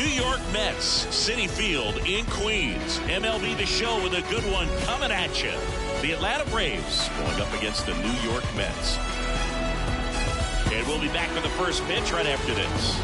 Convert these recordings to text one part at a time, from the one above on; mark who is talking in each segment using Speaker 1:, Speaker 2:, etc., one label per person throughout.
Speaker 1: New York Mets, Citi Field in Queens. MLB The Show with a good one coming at you. The Atlanta Braves going up against the New York Mets. And we'll be back for the first pitch right after this.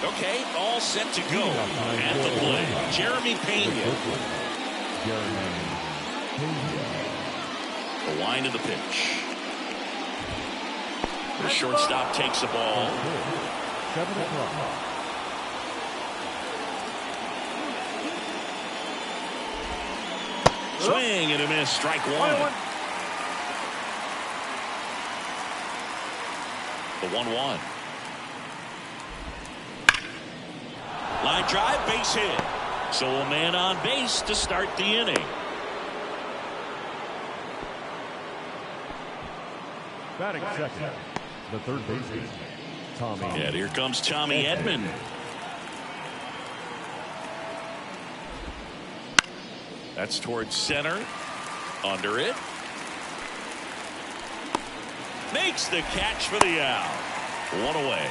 Speaker 1: Okay, all set to go at the plate. Jeremy Pena. The line of the pitch. The shortstop takes the ball.
Speaker 2: 7 o'clock.
Speaker 1: Swing and a miss. Strike one. The 1-1. Line drive, base hit. So a man on base to start the inning.
Speaker 2: Batting second, the third baseman, Tommy.
Speaker 1: And here comes Tommy Edman. That's towards center. Under it. Makes the catch for the out. One away.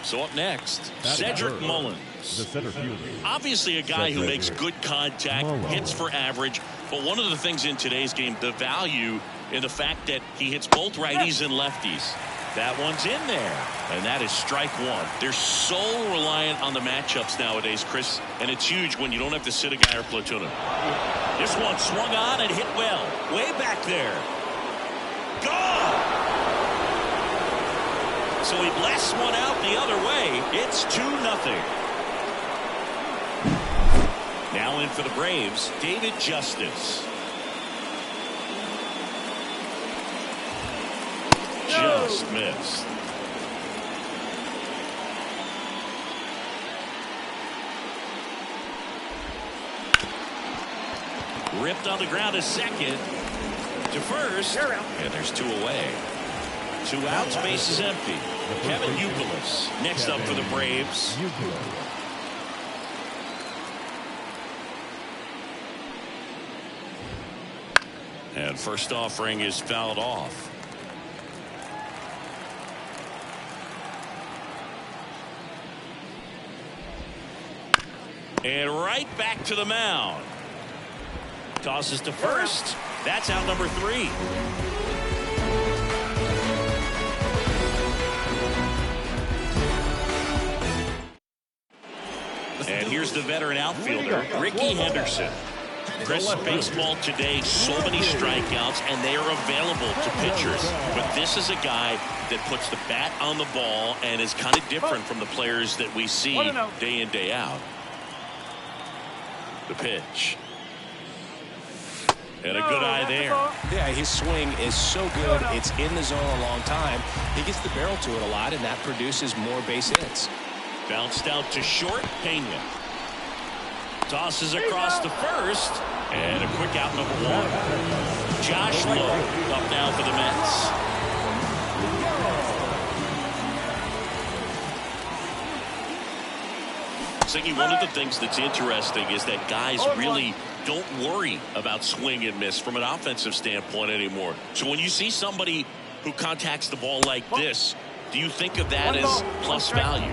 Speaker 1: So up next, Cedric Mullins.
Speaker 2: The center fielder.
Speaker 1: Obviously a guy who makes good contact, hits for average, but one of the things in today's game, the value in the fact that he hits both righties and lefties. That one's in there, and that is strike one. They're so reliant on the matchups nowadays, Chris, and it's huge when you don't have to sit a guy or platoon him. This one swung on and hit well. Way back there. Gone! So he blasts one out the other way. It's 2-0. Now in for the Braves, David Justice. Just missed. Ripped on the ground to second. To first. And there's 2 away. 2 outs, base is empty. Kevin Youkilis next up for the Braves. And first offering is fouled off. And right back to the mound. Tosses to first. That's out number 3. And here's the veteran outfielder, Ricky Henderson. Chris, baseball today, so many strikeouts, and they are available to pitchers. But this is a guy that puts the bat on the ball and is kind of different from the players that we see day in, day out. The pitch. And a good eye there.
Speaker 3: Yeah, his swing is so good. It's in the zone a long time. He gets the barrel to it a lot, and that produces more base hits.
Speaker 1: Bounced out to short. Pena tosses across to first, and a quick out number 1. Josh Lowe up now for the Mets. Siggy, one of the things that's interesting is that guys really don't worry about swing and miss from an offensive standpoint anymore. So when you see somebody who contacts the ball like this, do you think of that as plus value?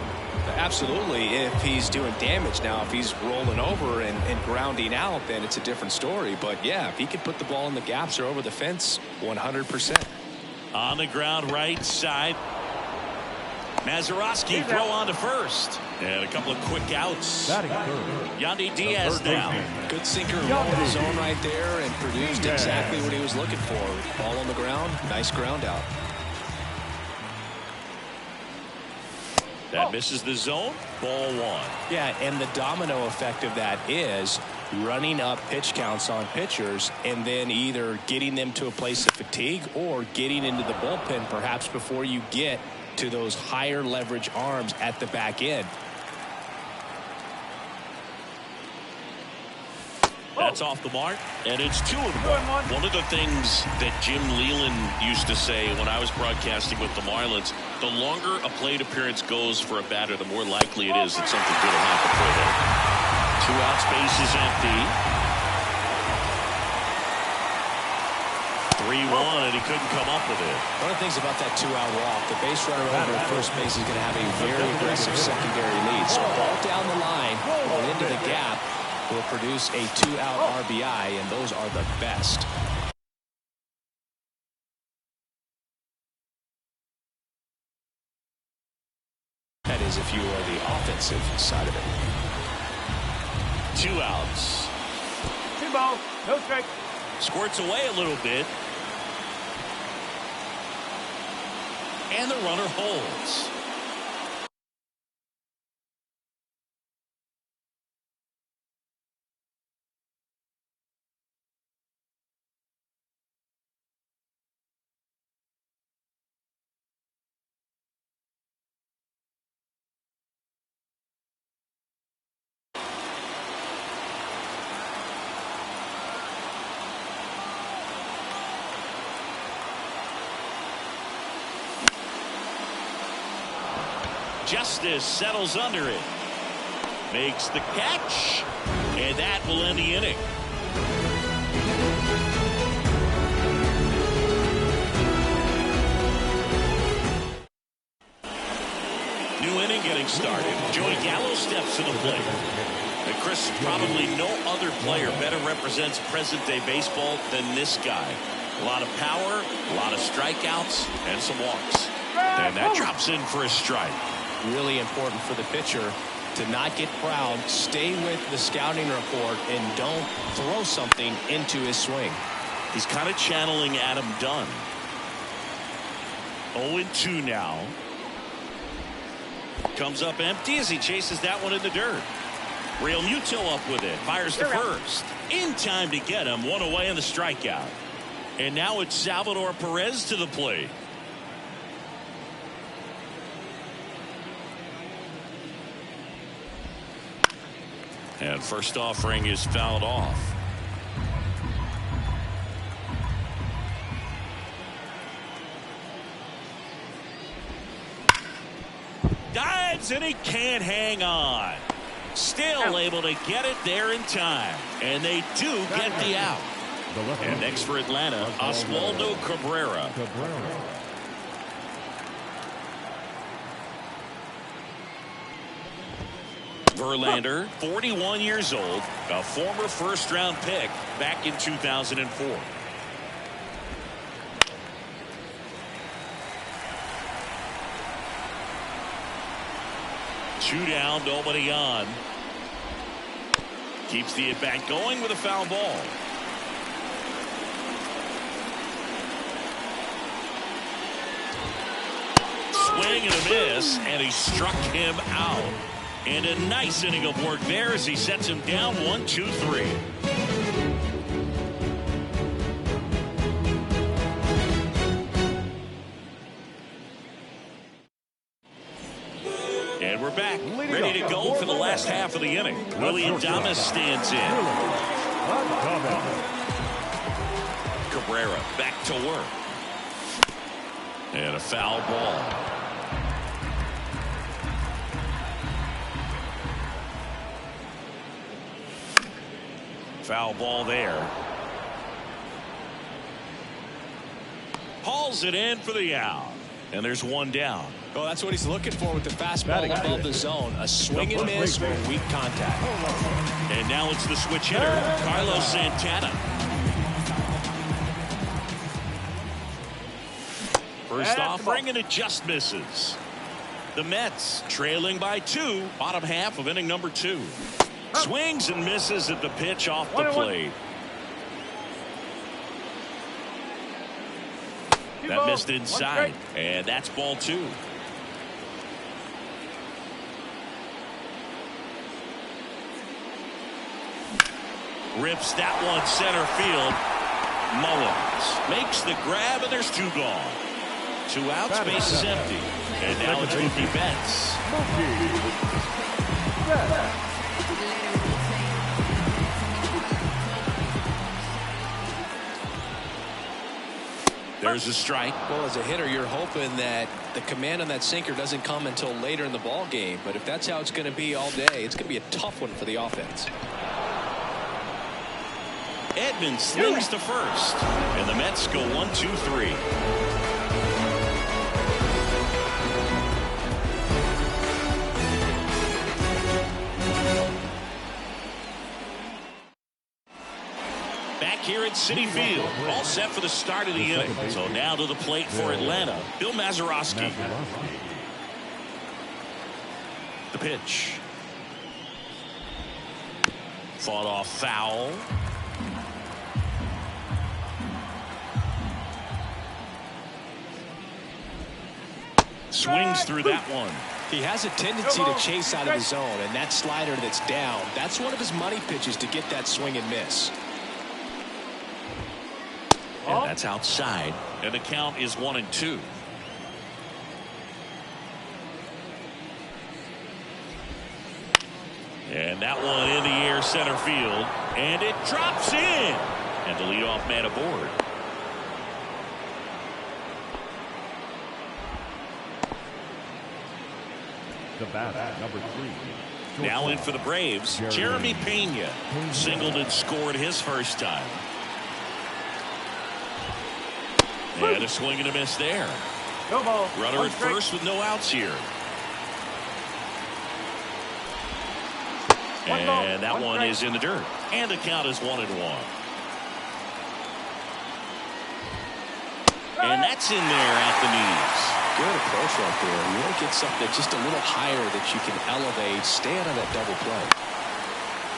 Speaker 3: Absolutely, if he's doing damage. Now, if he's rolling over and grounding out, then it's a different story. But, yeah, if he can put the ball in the gaps or over the fence, 100%.
Speaker 1: On the ground right side. Mazeroski throw on to first. And a couple of quick outs. Yandy Diaz now.
Speaker 3: Good sinker roll in the zone right there and produced exactly what he was looking for. Ball on the ground, nice ground out.
Speaker 1: That misses the zone. Ball 1.
Speaker 3: Yeah, and the domino effect of that is running up pitch counts on pitchers and then either getting them to a place of fatigue or getting into the bullpen perhaps before you get to those higher leverage arms at the back end.
Speaker 1: That's off the mark, and it's 2-1. One of the things that Jim Leyland used to say when I was broadcasting with the Marlins, the longer a plate appearance goes for a batter, the more likely it is that something good will happen for them. Two outs, base is empty. 3-1, and he couldn't come up with it.
Speaker 3: One of the things about that two-out walk, the base runner over at first base is going to have a very aggressive secondary lead. So ball down the line or into the gap will produce a two-out RBI, and those are the best. That is if you are the offensive side of it.
Speaker 1: 2 outs.
Speaker 2: 2 balls, no strikes.
Speaker 1: Squirts away a little bit. And the runner holds. Justice settles under it. Makes the catch. And that will end the inning. New inning getting started. Joey Gallo steps to the plate. And Chris, probably no other player better represents present-day baseball than this guy. A lot of power, a lot of strikeouts, and some walks. And that drops in for a strike.
Speaker 3: Really important for the pitcher to not get proud, stay with the scouting report, and don't throw something into his swing.
Speaker 1: He's kind of channeling Adam Dunn. 0-2 now. Comes up empty as he chases that one in the dirt. Real Muto up with it. Fires to first. In time to get him. One away in the strikeout. And now it's Salvador Perez to the plate. And first offering is fouled off. Dives and he can't hang on. Still able to get it there in time. And they do get the out. And next for Atlanta, Oswaldo Cabrera. Verlander, 41 years old, a former first-round pick back in 2004. Two down, nobody on. Keeps the at-bat going with a foul ball. Swing and a miss, and he struck him out. And a nice inning of work there as he sets him down 1-2-3. And we're back, ready to go for the last half of the inning. William Adames stands in. Cabrera back to work. And a foul ball. Foul ball there. Hauls it in for the out. And there's one down.
Speaker 3: Well, that's what he's looking for with the fastball above the zone. A swing and miss or weak contact.
Speaker 1: And now it's the switch hitter, Carlos Santana. First offering, and it just misses. The Mets trailing by 2, bottom half of inning number 2. Swings and misses at the pitch off the plate. That missed inside, and that's ball 2. Rips that one center field. Mullins makes the grab, and there's 2 gone. 2 outs, base is empty. And now it's Mookie Betts. There's a strike.
Speaker 3: Well, as a hitter, you're hoping that the command on that sinker doesn't come until later in the ball game. But if that's how it's going to be all day, it's going to be a tough one for the offense.
Speaker 1: Edmonds slings to first, and the Mets go 1-2-3. Back here at Citi Field, all set for the start of the inning. So now to the plate for Atlanta, Bill Mazeroski. The pitch. Fought off foul. Swings through that one.
Speaker 3: He has a tendency to chase out of the zone, and that slider that's down, that's one of his money pitches to get that swing and miss.
Speaker 1: And that's outside, and the count is 1-2. And that one in the air center field, and it drops in, and the leadoff man aboard.
Speaker 2: The bat, number 3.
Speaker 1: Now in for the Braves, Jeremy Pena. Singled and scored his first time. And a swing and a miss there. Runner at first with no outs here. And that one is in the dirt. And the count is 1-1. And that's in there at the knees.
Speaker 3: Good approach right there. You want to get something just a little higher that you can elevate. Stay out of that double play.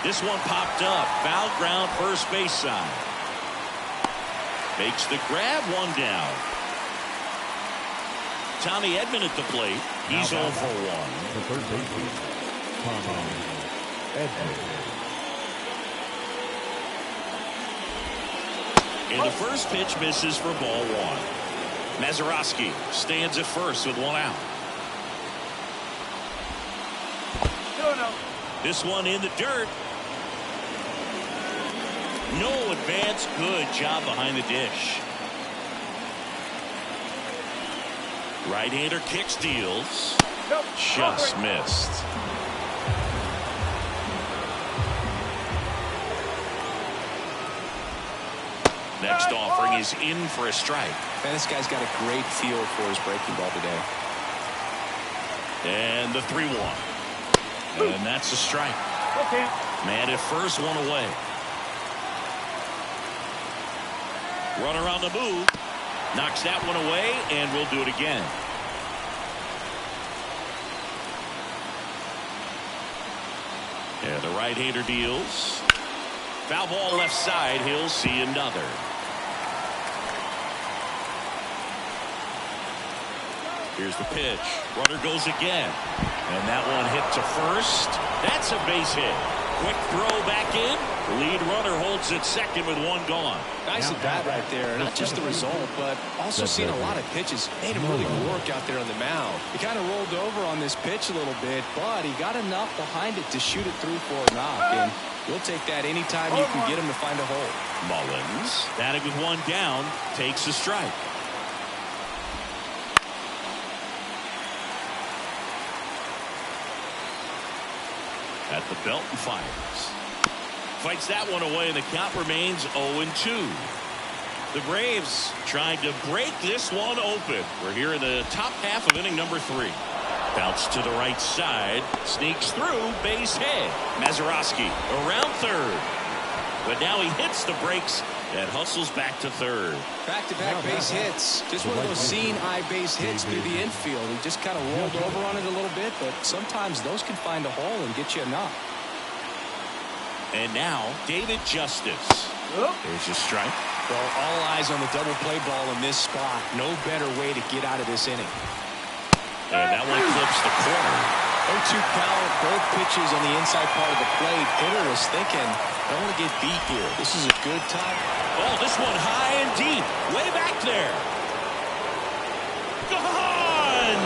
Speaker 1: This one popped up. Foul ground first base side. Makes the grab, one down. Tommy Edman at the plate. He's 0 for 1.
Speaker 2: The third baseman, Tommy Edman.
Speaker 1: And the first pitch misses for ball 1. Mazeroski stands at first with 1 out. This one in the dirt. No advance. Good job behind the dish. Right-hander kicks, deals. Just missed. Next offering is in for a strike.
Speaker 3: Man, this guy's got a great feel for his breaking ball today.
Speaker 1: And the 3-1. And that's a strike. Man at first, 1 away. Runner on the move. Knocks that one away, and we'll do it again. And the right-hander deals. Foul ball left side. He'll see another. Here's the pitch. Runner goes again. And that one hit to first. That's a base hit. Quick throw back in. Lead runner holds at second with 1 gone.
Speaker 3: Nice at bat right there. Not just the result, but also seeing a lot of pitches. Made him really work out there on the mound. He kind of rolled over on this pitch a little bit, but he got enough behind it to shoot it through for a knock. And you'll take that anytime you can get him to find a hole.
Speaker 1: Mullins, batting with 1 down, takes a strike. At the belt and fires. Fights that one away, and the count remains 0-2. The Braves trying to break this one open. We're here in the top half of inning number 3. Bounce to the right side. Sneaks through. Base hit. Mazeroski around third. But now he hits the brakes and hustles back to third.
Speaker 3: Back-to-back base hits. Just one of those seeing-eye base hits through the infield. He just kind of rolled over on it a little bit, but sometimes those can find a hole and get you a knock.
Speaker 1: And now, David Justice. There's a strike.
Speaker 3: Well, all eyes on the double play ball in this spot. No better way to get out of this inning.
Speaker 1: And that one clips the corner.
Speaker 3: 0-2 count, both pitches on the inside part of the plate. Hitter is thinking, I don't want to get beat here. This is a good time.
Speaker 1: Oh, this one high and deep. Way back there. Gone!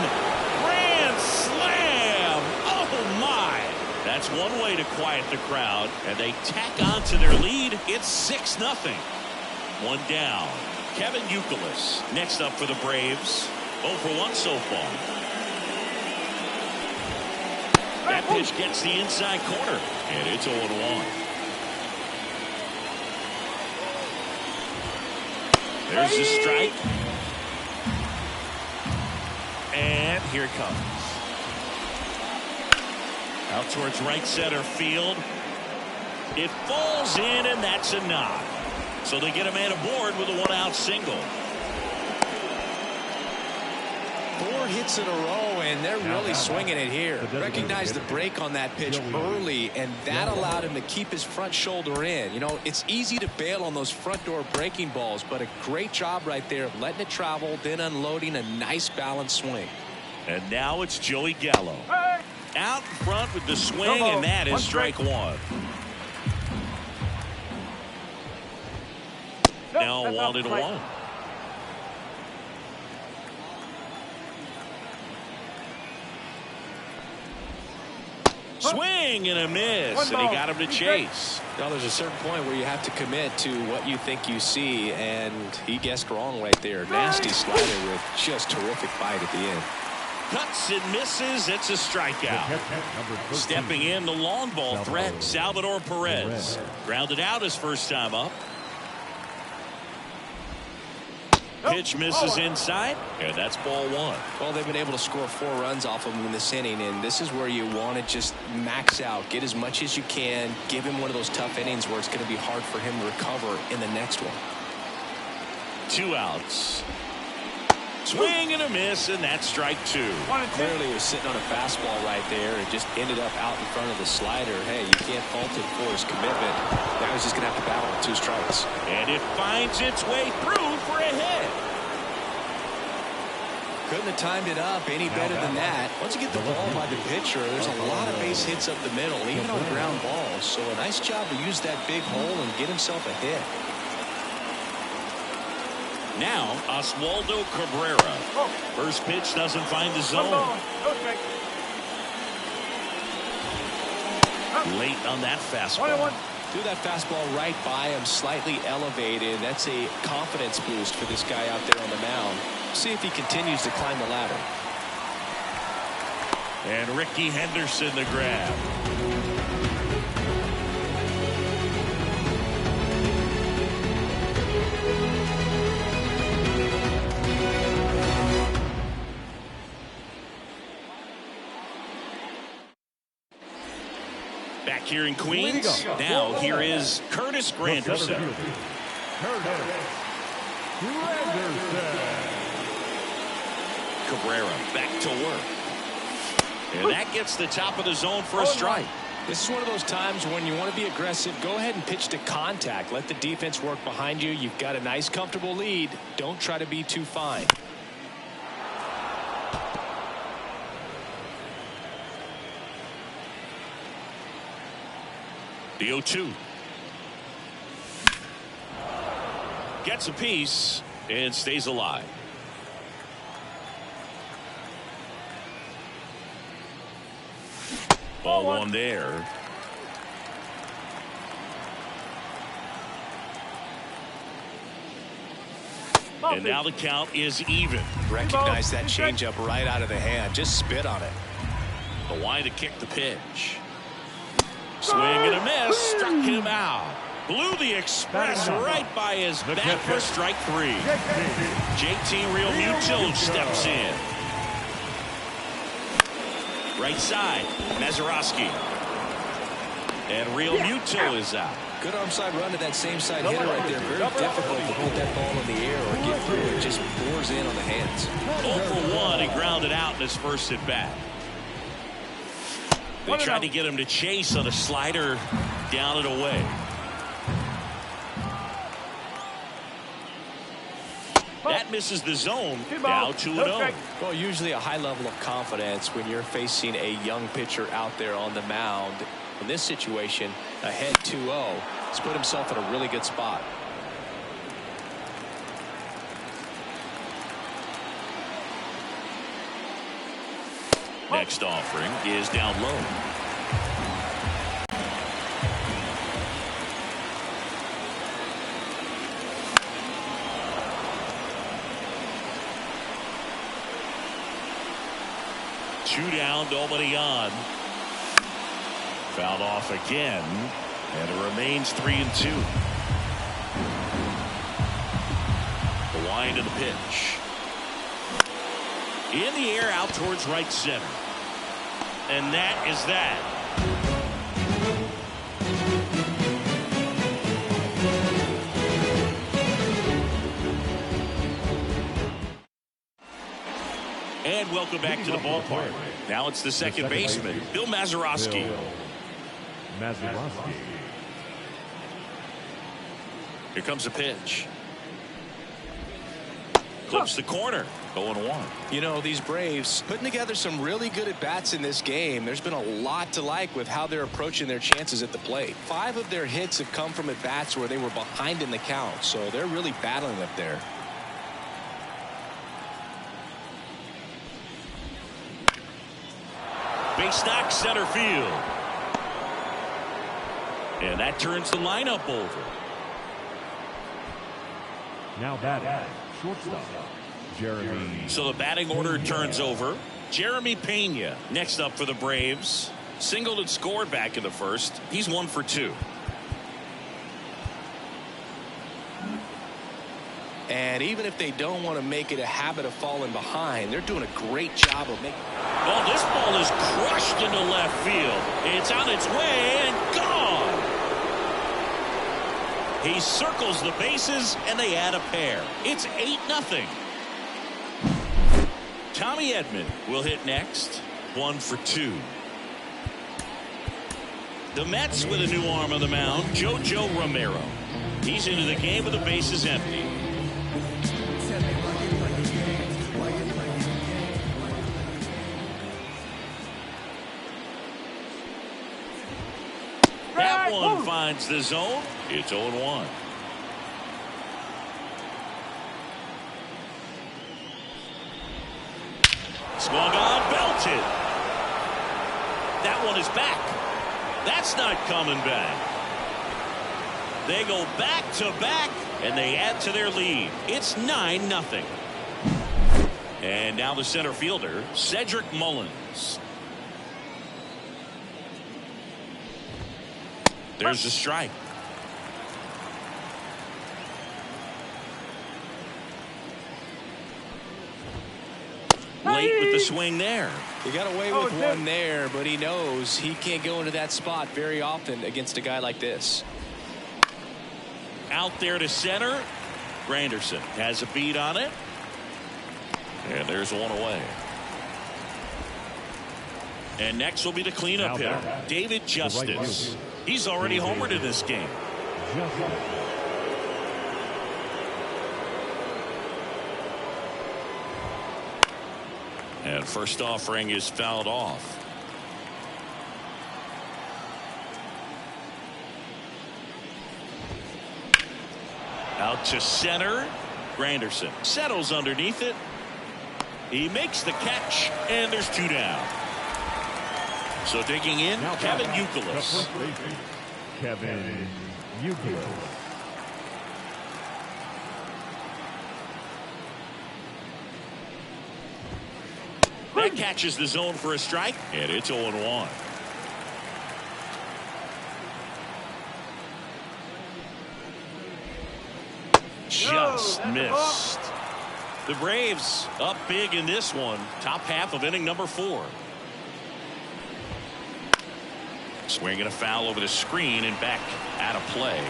Speaker 1: Grand slam! Oh, my! That's one way to quiet the crowd. And they tack on to their lead. It's 6-0. 1 down. Kevin Youkilis next up for the Braves. 0 for 1 so far. That pitch gets the inside corner, and it's 0 1. There's the strike. And here it comes. Out towards right center field. It falls in, and that's a knock. So they get a man aboard with a 1-out single.
Speaker 3: 4 hits in a row, and they're really swinging it here. Recognized the break on that pitch early, and that allowed him to keep his front shoulder in. You know, it's easy to bail on those front door breaking balls, but a great job right there of letting it travel, then unloading a nice balanced swing.
Speaker 1: And now it's Joey Gallo. Out in front with the swing, and that is strike 1. Now 1-1. Swing and a miss, and he got him to chase.
Speaker 3: Now there's a certain point where you have to commit to what you think you see, and he guessed wrong right there. Nasty slider with just terrific bite at the end.
Speaker 1: Cuts and misses. It's a strikeout. Stepping in, the long ball threat, Salvador Perez. Grounded out his first time up. Pitch misses inside, and that's ball 1.
Speaker 3: Well, they've been able to score 4 runs off of him in this inning, and this is where you want to just max out, get as much as you can, give him one of those tough innings where it's going to be hard for him to recover in the next one.
Speaker 1: 2 outs. Swing and a miss, and that's strike 2.
Speaker 3: Clearly he was sitting on a fastball right there and just ended up out in front of the slider. Hey, you can't fault him for his commitment. Now he's just going to have to battle with 2 strikes.
Speaker 1: And it finds its way through for a hit.
Speaker 3: Couldn't have timed it up any better than that. Once you get the ball by the pitcher, there's a lot of base hits up the middle, even on ground balls. So a nice job to use that big hole and get himself a hit.
Speaker 1: Now, Oswaldo Cabrera. First pitch doesn't find the zone. Late on that fastball.
Speaker 3: Threw that fastball right by him, slightly elevated. That's a confidence boost for this guy out there on the mound. See if he continues to climb the ladder.
Speaker 1: And Ricky Henderson the grab. Back here in Queens. Now here is Curtis Granderson. Cabrera back to work. And that gets the top of the zone for a strike.
Speaker 3: This is one of those times when you want to be aggressive. Go ahead and pitch to contact. Let the defense work behind you. You've got a nice, comfortable lead. Don't try to be too fine.
Speaker 1: The 0-2. Gets a piece and stays alive. Ball 1 there. And now the count is even.
Speaker 3: Recognize that changeup right out of the hand. Just spit on it.
Speaker 1: The line to kick the pitch. Swing and a miss. Struck him out. Blew the express right by his bat for strike 3. JT Realmuto steps in. Right side, Mazeroski. And Realmuto is out.
Speaker 3: Good arm side run to that same side hitter right there. Very difficult to put that ball in the air or get through it. Just pours in on the hands.
Speaker 1: 0 for 1. He grounded out in his first at bat. They tried to get him to chase on a slider down and away. That misses the zone. Now 2-0.
Speaker 3: Well, usually a high level of confidence when you're facing a young pitcher out there on the mound. In this situation, ahead 2-0. He's put himself in a really good spot.
Speaker 1: Next offering is down low. 2 down, nobody on. Fouled off again, and it remains 3-2. The wind of the pitch. In the air out towards right center. And that is that. And welcome back to the ballpark. Now it's the second baseman, Bill Mazeroski. Here comes the pitch. Clips the corner. 0-1.
Speaker 3: You know, these Braves putting together some really good at-bats in this game. There's been a lot to like with how they're approaching their chances at the plate. 5 of their hits have come from at-bats where they were behind in the count, so they're really battling up there.
Speaker 1: Base knock, center field. And that turns the lineup over.
Speaker 2: Now batting, shortstop, Jeremy.
Speaker 1: So the batting order turns over. Jeremy Pena next up for the Braves. Singled and scored back in the first. He's 1 for 2.
Speaker 3: And even if they don't want to make it a habit of falling behind, they're doing a great job of making.
Speaker 1: Well, this ball is crushed into left field. It's on its way and gone. He circles the bases and they add a pair. It's 8-0. Tommy Edman will hit next. 1 for 2. The Mets with a new arm on the mound, JoJo Romero. He's into the game with the bases empty. That one finds the zone. It's 0-1. Swung on, belted. That one is back. That's not coming back. They go back to back, and they add to their lead. It's 9-0. And now the center fielder, Cedric Mullins. There's the strike. Late with the swing there.
Speaker 3: He got away with one there, but he knows he can't go into that spot very often against a guy like this.
Speaker 1: Out there to center. Granderson has a beat on it. And there's one away. And next will be the cleanup hitter, David Justice. He's already homered in this game. And first offering is fouled off. Out to center. Granderson settles underneath it. He makes the catch, and there's 2 down. So digging in, Kevin Youkilis.
Speaker 2: Kevin Youkilis.
Speaker 1: That catches the zone for a strike, and it's 0-1. Just missed. The Braves up big in this one. Top half of inning number 4. Swinging a foul over the screen and back out of play.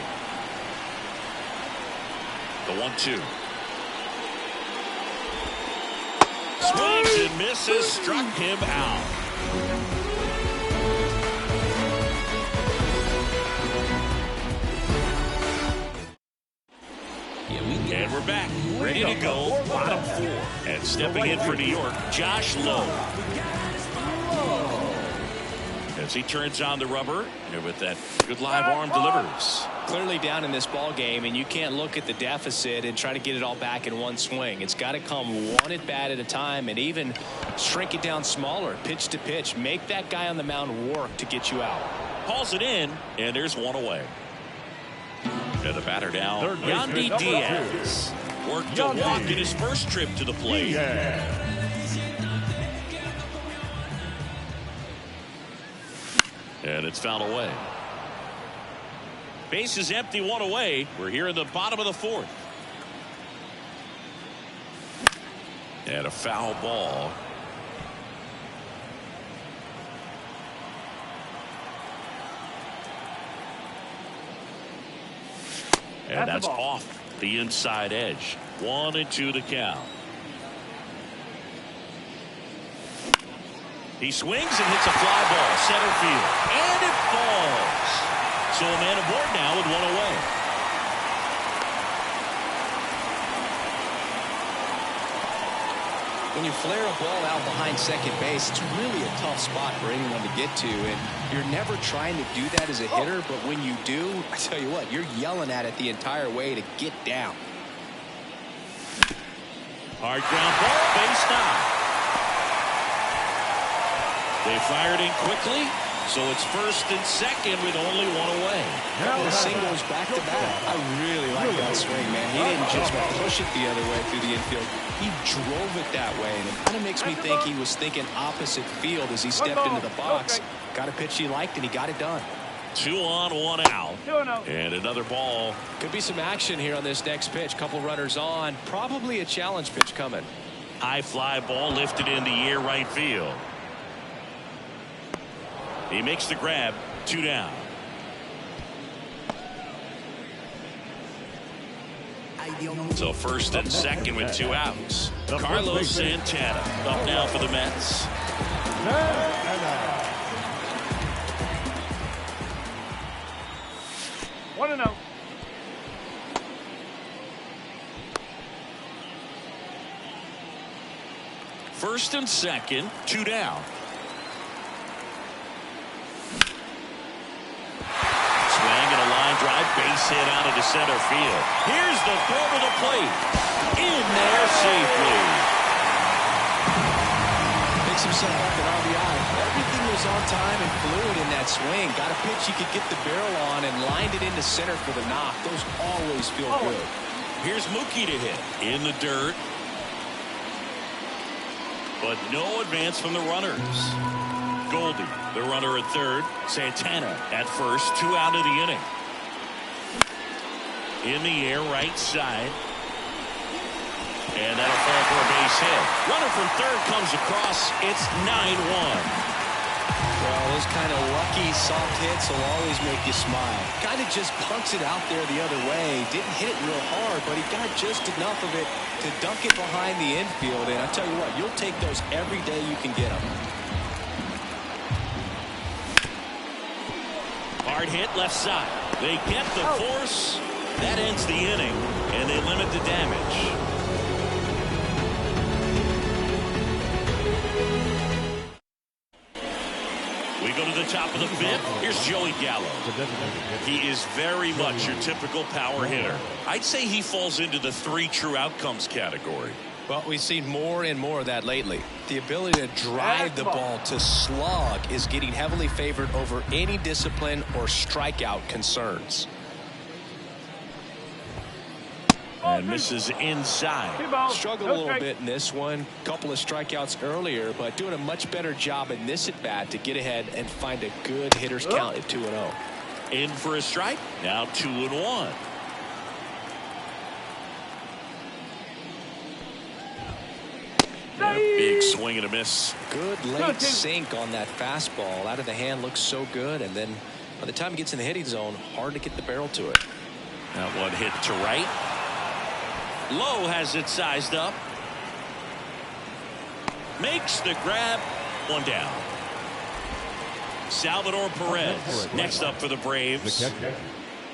Speaker 1: The 1-2. Swings and misses, struck him out. And we're back, ready to go, bottom 4. And stepping in for New York, Josh Lowe. As he turns on the rubber, and with that good live arm delivers.
Speaker 3: Clearly down in this ball game, and you can't look at the deficit and try to get it all back in one swing. It's got to come one at bat at a time, and even shrink it down smaller, pitch to pitch. Make that guy on the mound work to get you out.
Speaker 1: Hauls it in, and there's one away. And the batter now, Yandy Diaz. Worked to walk in his first trip to the plate. And it's fouled away. Base is empty, one away. We're here in the bottom of the fourth. And a foul ball. And that's off the inside edge. 1-2 the count. He swings and hits a fly ball, center field, and it falls. So a man aboard now with one away.
Speaker 3: When you flare a ball out behind second base, it's really a tough spot for anyone to get to, and you're never trying to do that as a hitter, but when you do, I tell you what, you're yelling at it the entire way to get down.
Speaker 1: Hard ground ball, base knock. They fired in quickly, so it's first and second with only one away.
Speaker 3: The singles back to back. I really like that swing, man. He didn't just push it the other way through the infield. He drove it that way, and it kind of makes me think he was thinking opposite field as he stepped into the box. Got a pitch he liked, and he got it done.
Speaker 1: 2 on, 1 out. And another ball.
Speaker 3: Could be some action here on this next pitch. Couple runners on. Probably a challenge pitch coming.
Speaker 1: High fly ball lifted in the air right field. He makes the grab. 2 down. So first and second with 2 outs. Carlos Santana up now for the Mets.
Speaker 2: 1-0.
Speaker 1: First and second, 2 down. Swing and a line drive, base hit out into center field. Here's the throw to the plate. In there safely.
Speaker 3: Picks himself up an RBI. Everything was on time and fluid in that swing. Got a pitch he could get the barrel on and lined it into center for the knock. Those always feel good.
Speaker 1: Here's Mookie to hit. In the dirt. But no advance from the runners. Goldie, the runner at third. Santana at first. 2 out of the inning. In the air, right side. And that'll fall for a base hit. Runner from third comes across. It's 9-1.
Speaker 3: Well, those kind of lucky soft hits will always make you smile. Kind of just punts it out there the other way. Didn't hit it real hard, but he got just enough of it to dunk it behind the infield. And I tell you what, you'll take those every day you can get them.
Speaker 1: Hard hit left side. They get the force. That ends the inning, and they limit the damage. We go to the top of the fifth. Here's Joey Gallo. He is very much your typical power hitter. I'd say he falls into the 3 true outcomes category.
Speaker 3: Well, we've seen more and more of that lately. The ability to drive the ball to slug is getting heavily favored over any discipline or strikeout concerns.
Speaker 1: And misses inside.
Speaker 3: Struggled a little bit in this one. Couple of strikeouts earlier, but doing a much better job in this at bat to get ahead and find a good hitter's count at 2-0.
Speaker 1: In for a strike. Now 2-1. And a big swing and a miss.
Speaker 3: Good late sink on that fastball. Out of the hand, looks so good, and then by the time he gets in the hitting zone, hard to get the barrel to it.
Speaker 1: That one hit to right. Lowe has it sized up. Makes the grab. 1 down. Salvador Perez next up for the Braves.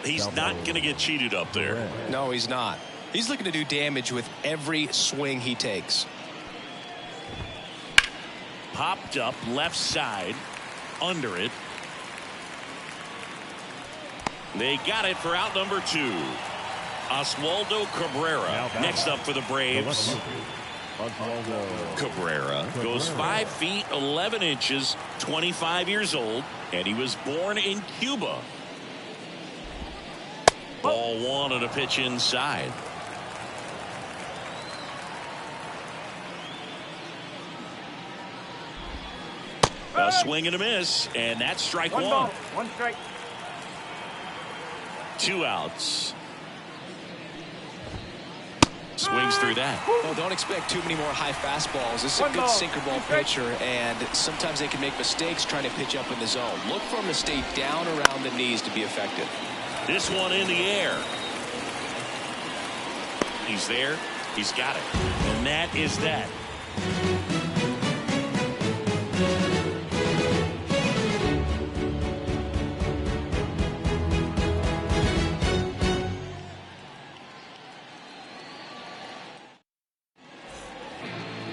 Speaker 1: He's not going to get cheated up there.
Speaker 3: No, he's not. He's looking to do damage with every swing he takes.
Speaker 1: Popped up left side. Under it. They got it for out number 2. Oswaldo Cabrera next up for the Braves. Cabrera goes 5 feet 11 inches, 25 years old, and he was born in Cuba. Ball 1 on a pitch inside. A swing and a miss, and that's strike one.
Speaker 4: Ball, one strike.
Speaker 1: 2 outs. Swings through that.
Speaker 3: Well, don't expect too many more high fastballs. This is a good sinker ball pitcher, and sometimes they can make mistakes trying to pitch up in the zone. Look for him to stay down around the knees to be effective.
Speaker 1: This one in the air. He's there. He's got it. And that is that.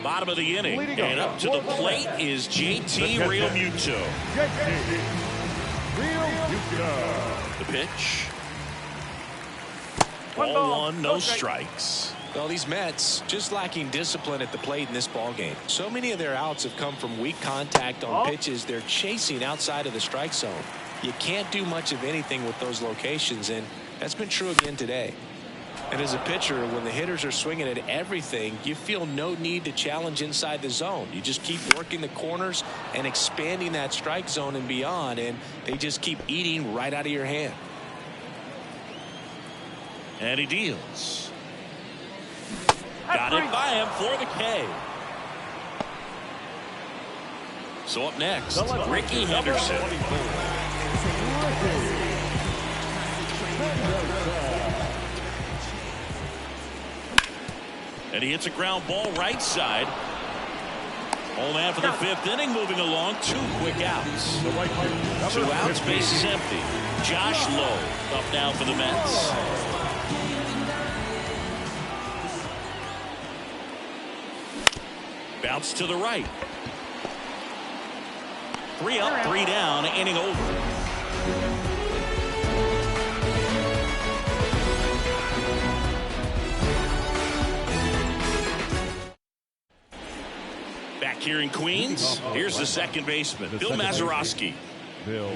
Speaker 1: Bottom of the inning, and up to the plate is JT Realmuto. The pitch. Ball one, no strikes.
Speaker 3: Well, these Mets just lacking discipline at the plate in this ball game. So many of their outs have come from weak contact on pitches they're chasing outside of the strike zone. You can't do much of anything with those locations, and that's been true again today. And as a pitcher, when the hitters are swinging at everything, you feel no need to challenge inside the zone. You just keep working the corners and expanding that strike zone and beyond, and they just keep eating right out of your hand.
Speaker 1: And he deals. Got it by him for the K. So up next, Ricky Henderson. And he hits a ground ball right side. Home man for the 5th inning, moving along. 2 quick outs. 2 outs, base is empty. Josh Lowe up now for the Mets. Bounce to the right. 3 up, 3 down, inning over. Back here in Queens, here's the second baseman, Bill Mazeroski.
Speaker 2: Bill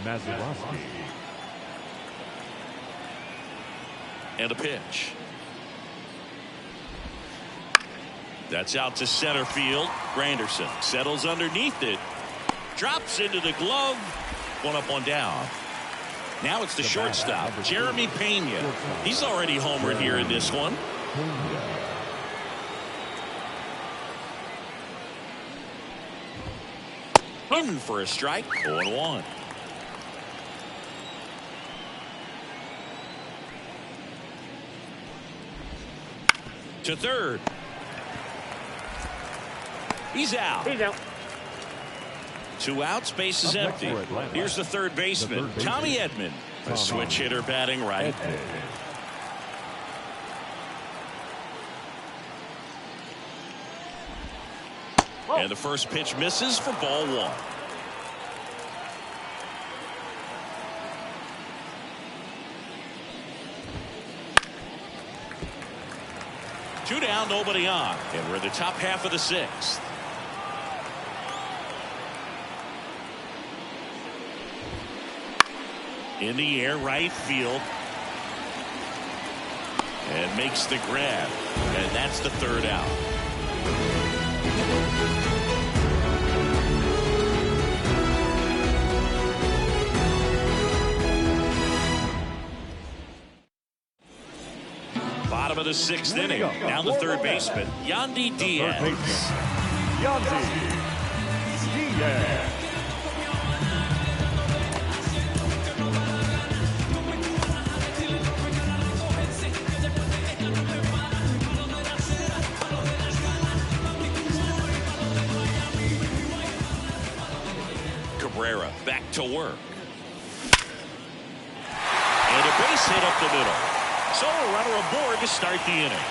Speaker 2: Mazeroski.
Speaker 1: And a pitch. That's out to center field. Granderson settles underneath it. Drops into the glove. 1 up, 1 down. Now it's the shortstop, Jeremy Pena. He's already homered here in this one. In for a strike. 0-1. To third. He's out. 2 outs, base is empty. Here's the third baseman, Tommy Edman. A switch hitter batting right. And the first pitch misses for ball 1. Two down, nobody on. And we're in the top half of the 6th. In the air, right field. And makes the grab. And that's the 3rd out. Bottom of the 6th inning. Now the third baseman, Yandy Diaz.
Speaker 2: Yandy Diaz.
Speaker 1: Cabrera back to work. And a base hit up the middle. So a runner aboard to start the inning.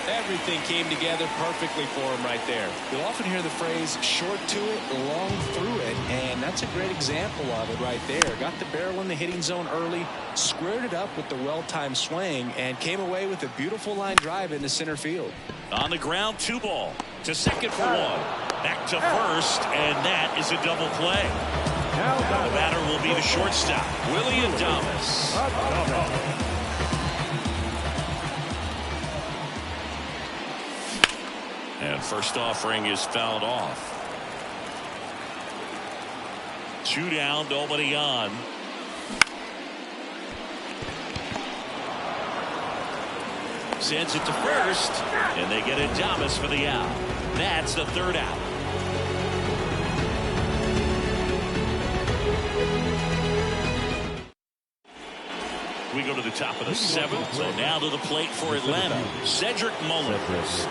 Speaker 3: Everything came together perfectly for him right there. You'll often hear the phrase short to it, long through it, and that's a great example of it right there. Got the barrel in the hitting zone early, squared it up with the well-timed swing, and came away with a beautiful line drive into center field.
Speaker 1: On the ground, 2 ball. To second for 1. Back to first, and that is a double play. The batter will be the shortstop, Willie Adames. And first offering is fouled off. 2 down, nobody on. Sends it to first, and they get Adames for the out. That's the 3rd out. We go to the top of the 7th. So now to the plate for Atlanta, Cedric Mullins.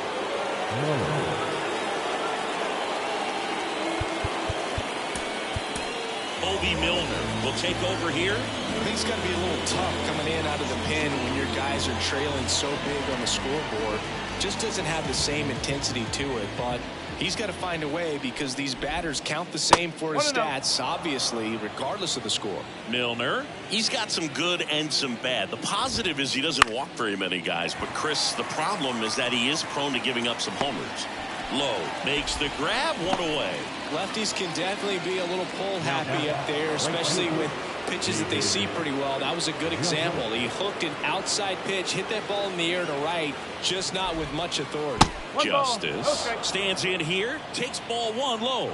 Speaker 1: Obi Milner will take over here.
Speaker 3: I think it's got to be a little tough coming in out of the pen when your guys are trailing so big on the scoreboard. Just doesn't have the same intensity to it, but he's got to find a way because these batters count the same for his stats, obviously, regardless of the score.
Speaker 1: Milner, he's got some good and some bad. The positive is he doesn't walk very many guys, but Chris, the problem is that he is prone to giving up some homers. Low makes the grab, 1 away.
Speaker 3: Lefties can definitely be a little pull happy up there, especially with pitches that they see pretty well. That was a good example. He hooked an outside pitch, hit that ball in the air to right, just not with much authority.
Speaker 1: Justice stands in here, takes ball 1 low.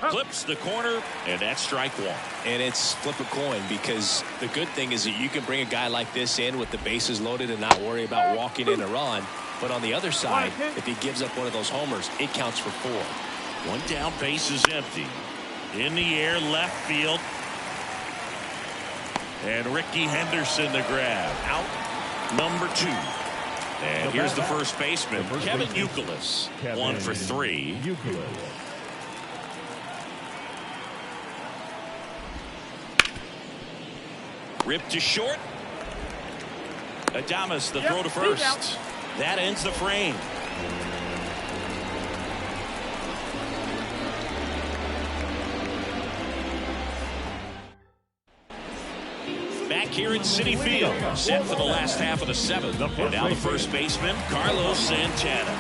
Speaker 1: Clips the corner, and that's strike 1.
Speaker 3: And it's flip a coin, because the good thing is that you can bring a guy like this in with the bases loaded and not worry about walking in a run. But on the other side, if he gives up one of those homers, it counts for 4.
Speaker 1: 1 down, base is empty. In the air, left field. And Ricky Henderson the grab. Out number 2. And here's the first baseman, Kevin Youkilis. 1 for 3. Ripped to short. Adames the throw to first. That ends the frame. Back here at Citi Field, set for the last half of the 7th. And now the first baseman, Carlos Santana.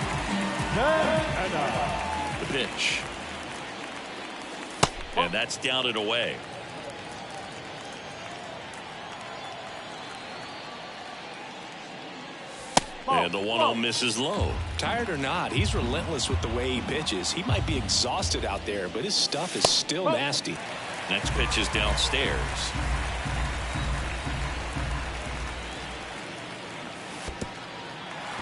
Speaker 1: The pitch. And that's down and away. And the 1-0 misses low.
Speaker 3: Tired or not, he's relentless with the way he pitches. He might be exhausted out there, but his stuff is still nasty.
Speaker 1: Next pitch is downstairs.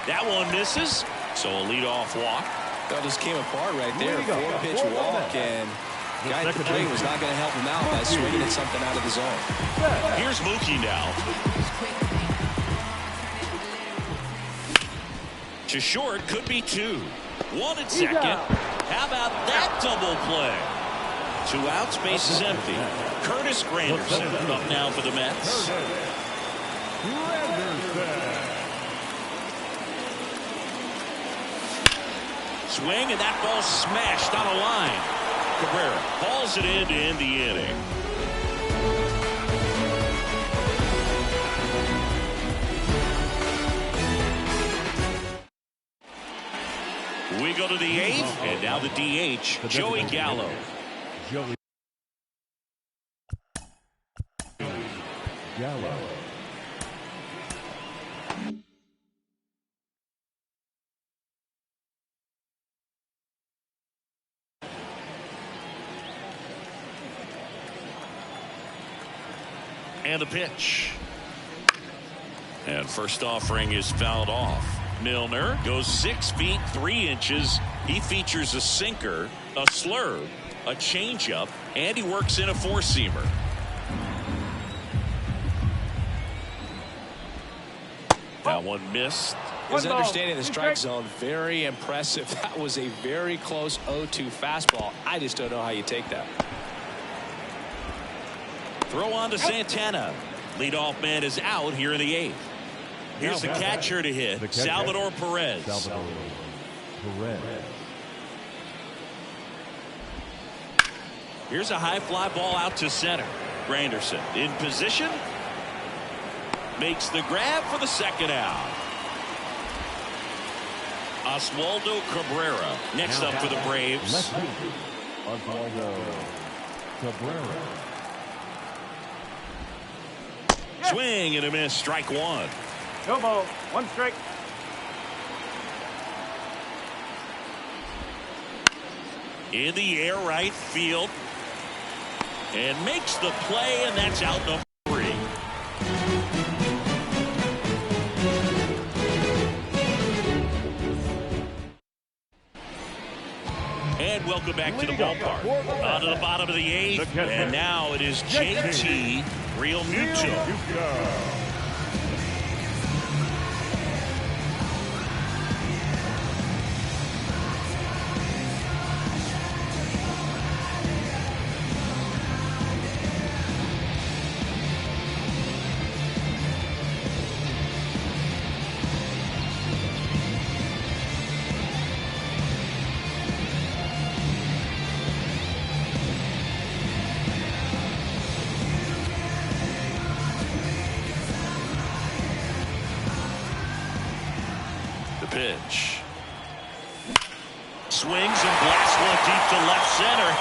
Speaker 1: That one misses, so a leadoff walk.
Speaker 3: That just came apart right there. 4-pitch walk, and the guy at the plate was not going to help him out by swinging at something out of the zone.
Speaker 1: Here's Mookie now. To short, could be 2. 1 at second. How about that double play? 2 outs, base is empty. Curtis Granderson up now for the Mets. Swing, and that ball smashed on a line. Cabrera hauls it in to end the inning. We go to the 8th, and now the DH, Joey Gallo. And the pitch. And first offering is fouled off. Milner goes 6 feet 3 inches. He features a sinker, a slurve, a changeup, and he works in a 4-seamer. That one missed.
Speaker 3: His understanding of the strike zone, very impressive. That was a very close 0-2 fastball. I just don't know how you take that.
Speaker 1: Throw on to Santana. Leadoff man is out here in the 8th. Here's the catcher to hit, Salvador Perez. Here's a high fly ball out to center. Granderson in position. Makes the grab for the 2nd out. Oswaldo Cabrera next up for the Braves.
Speaker 2: Oswaldo Cabrera.
Speaker 1: Swing and a miss, strike 1.
Speaker 4: No ball, 1 strike.
Speaker 1: In the air, right field. And makes the play, and that's out number 3. And welcome back to the ballpark. On to the bottom of the 8th, and now it is JT Realmuto. Pitch. Swings and blasts one deep to left center.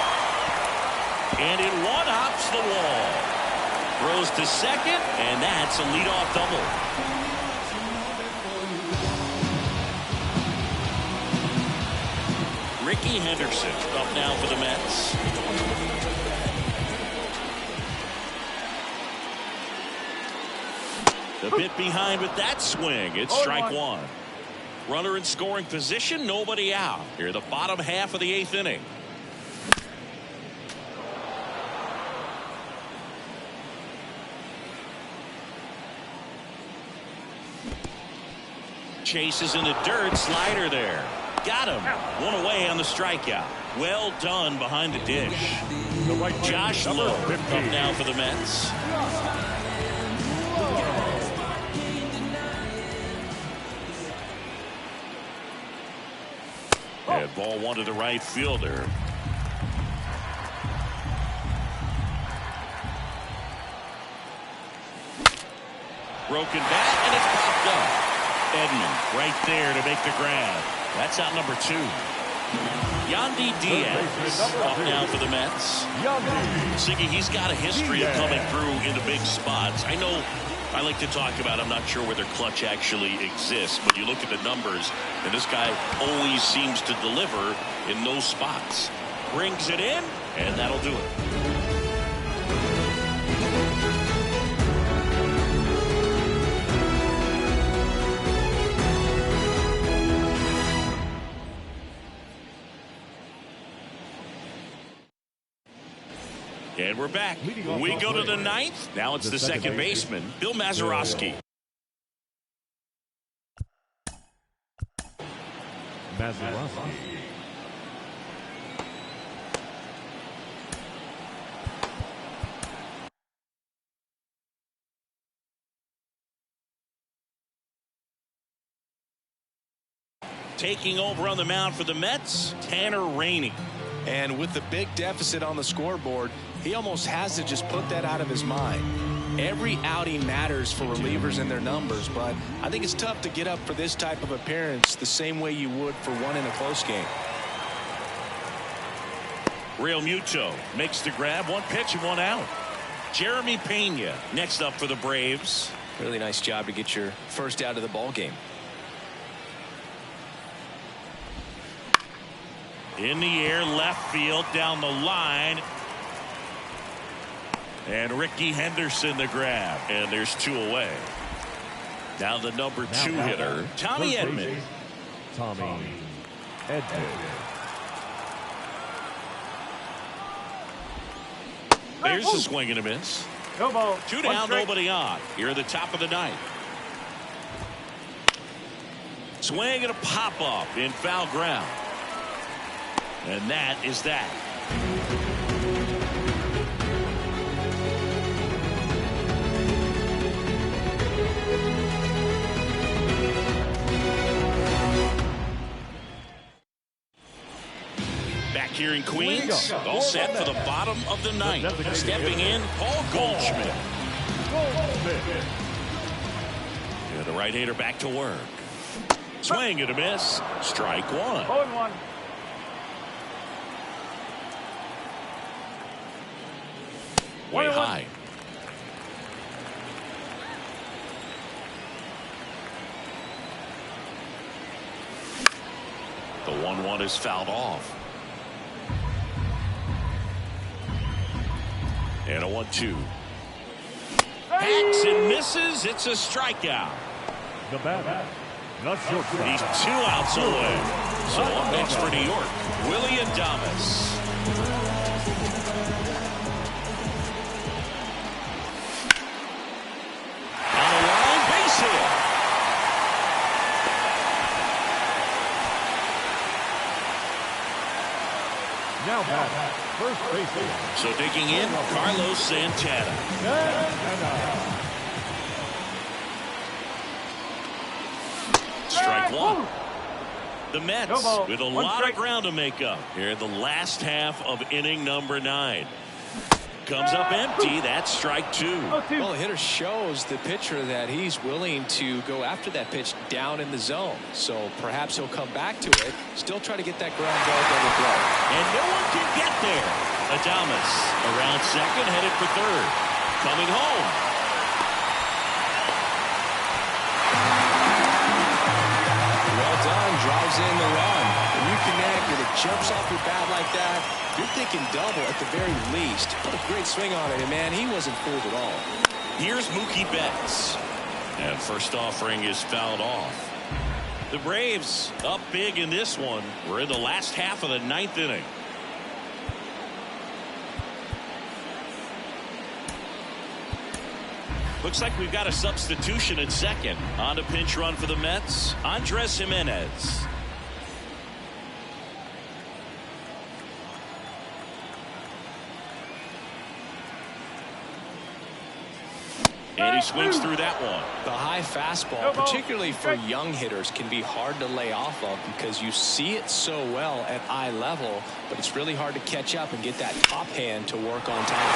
Speaker 1: And it one-hops the wall. Throws to second, and that's a leadoff double. Ricky Henderson up now for the Mets. The bit behind with that swing. It's strike 1. Runner in scoring position, nobody out. Here, the bottom half of the 8th inning. Chases in the dirt, slider there. Got him. One away on the strikeout. Well done behind the dish. Josh Lowe up now for the Mets. And ball 1 to the right fielder. Broken bat, and it's popped up. Edman right there to make the grab. That's out number 2. Yandy Diaz up now for the Mets. Siggy, he's got a history of coming through into big spots. I know I like to talk about, I'm not sure whether clutch actually exists, but you look at the numbers, and this guy always seems to deliver in those spots. Brings it in, and that'll do it. And we're back. We go to the 9th. Now it's the second baseman, Bill Mazeroski. Taking over on the mound for the Mets, Tanner Rainey.
Speaker 3: And with the big deficit on the scoreboard, he almost has to just put that out of his mind. Every outing matters for relievers and their numbers, but I think it's tough to get up for this type of appearance the same way you would for one in a close game.
Speaker 1: Realmuto makes the grab, 1 pitch and 1 out. Jeremy Pena next up for the Braves.
Speaker 3: Really nice job to get your first out of the ball game.
Speaker 1: In the air, left field, down the line. And Ricky Henderson the grab. And there's 2 away. Now the number 2 hitter, Tommy Edman.
Speaker 2: Tommy Edman.
Speaker 1: There's a swing and a miss. 2 down, nobody on. Here at the top of the 9th. Swing and a pop-up in foul ground. And that is that. Back here in Queens, all set for the bottom of the 9th. Stepping in, Paul Goldschmidt. Yeah, the right-hander back to work. Swing and a miss. Strike 1.
Speaker 4: 0-1.
Speaker 1: Way high. The 1-1 is fouled off. And a 1-2. Hacks and misses. It's a strikeout.
Speaker 2: The batter, the shortstop.
Speaker 1: He's 2 outs away. So on base for New York, Willie Adames. On the line, base hit.
Speaker 2: Now batter, first baseman.
Speaker 1: So digging in, Carlos Santana. Strike one. The Mets with a lot of ground to make up here in the last half of inning number 9. Comes up empty. That's strike 2.
Speaker 3: Well, the hitter shows the pitcher that he's willing to go after that pitch down in the zone. So perhaps he'll come back to it. Still try to get that ground ball double play.
Speaker 1: And no one can get there. Adames around second, headed for third. Coming home.
Speaker 3: Well done. Drives in the run. When you connect and it jumps off your bat like that, you're thinking double at the very least. What a great swing on it, and man, he wasn't fooled at all.
Speaker 1: Here's Mookie Betts. And first offering is fouled off. The Braves up big in this one. We're in the last half of the 9th inning. Looks like we've got a substitution at second. On a pinch run for the Mets, Andres Jimenez. And he swings through that one.
Speaker 3: The high fastball, particularly for young hitters, can be hard to lay off of because you see it so well at eye level, but it's really hard to catch up and get that top hand to work on time.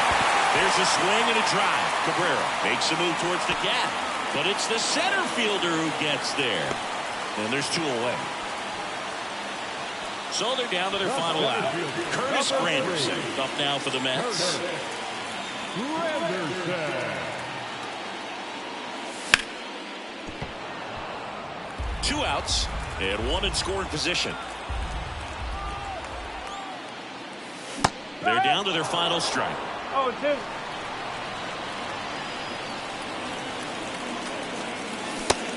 Speaker 1: There's a swing and a drive. Cabrera makes a move towards the gap, but it's the center fielder who gets there. And there's 2 away. So they're down to their final out. Curtis Granderson up now for the Mets.
Speaker 2: Granderson.
Speaker 1: 2 outs and 1 in scoring position. They're down to their final strike.
Speaker 4: Oh,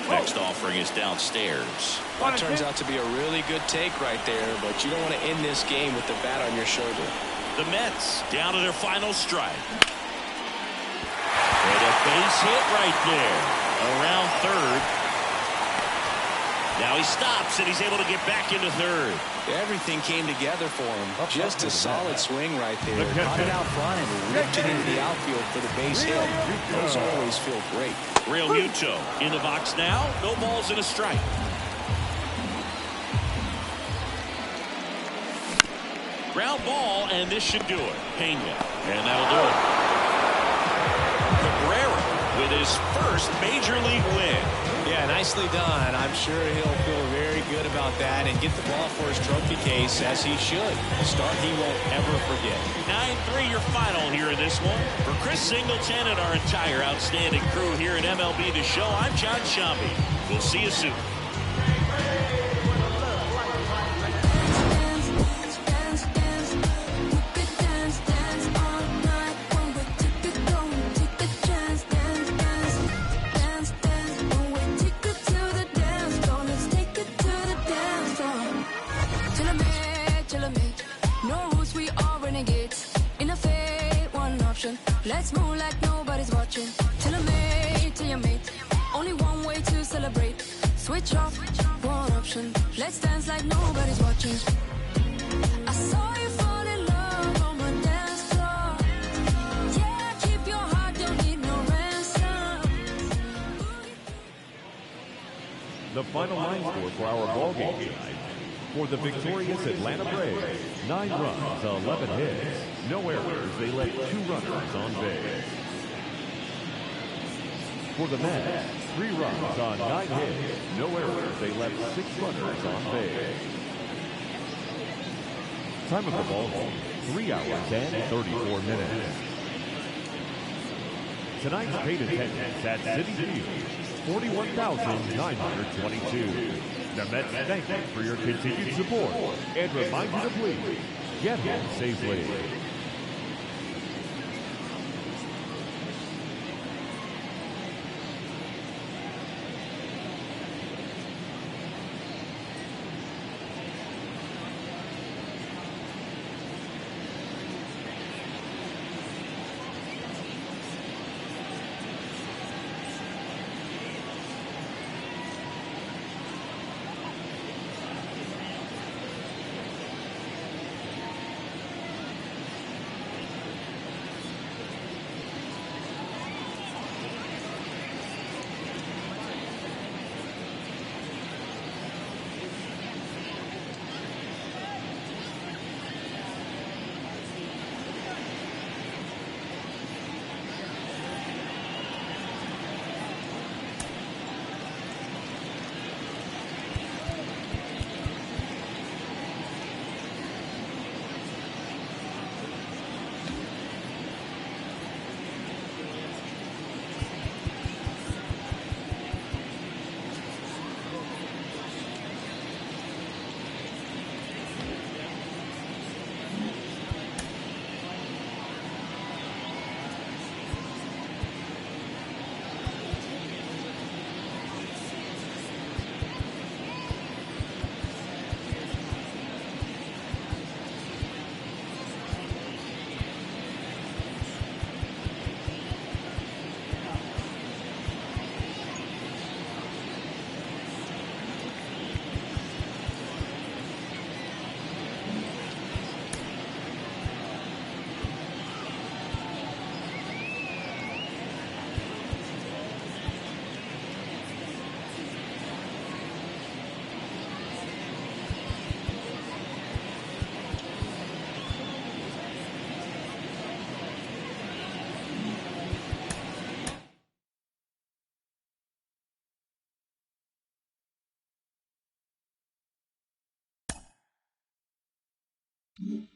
Speaker 4: 2.
Speaker 1: Next offering is downstairs.
Speaker 3: That turns out to be a really good take right there, but you don't want to end this game with the bat on your shoulder.
Speaker 1: The Mets down to their final strike. And a base hit right there around third. Now he stops and he's able to get back into third.
Speaker 3: Everything came together for him. Just a solid swing right there. Caught it out front and ripped it into the outfield for the base hit. Those always feel great.
Speaker 1: Real Muto in the box now. No balls and a strike. Ground ball, and this should do it. Pena, and that'll do it. Cabrera with his first major league win.
Speaker 3: Yeah, nicely done. I'm sure he'll feel very good about that and get the ball for his trophy case, as he should. A start he won't ever forget.
Speaker 1: 9-3 your final here in this one. For Chris Singleton and our entire outstanding crew here at MLB The Show, I'm John Shambi. We'll see you soon.
Speaker 5: Let's move like nobody's watching. Till you mate. Only one way to celebrate. Switch off, one option. Let's dance like nobody's watching. I saw you fall in love on my dance floor. Yeah, keep your heart, don't need no ransom.
Speaker 2: The final line score for our ball game tonight. For the victorious Atlanta Braves, 9 runs, 11 hits, no errors. They left 2 runners on base. For the Mets, 3 runs on 9 hits, no errors. They left 6 runners on base. Time of the ball game, 3 hours and 34 minutes. Tonight's paid attendance at Citi Field, 41,922. The Mets thank you for your continued support and remind you to please get home safely.
Speaker 5: you.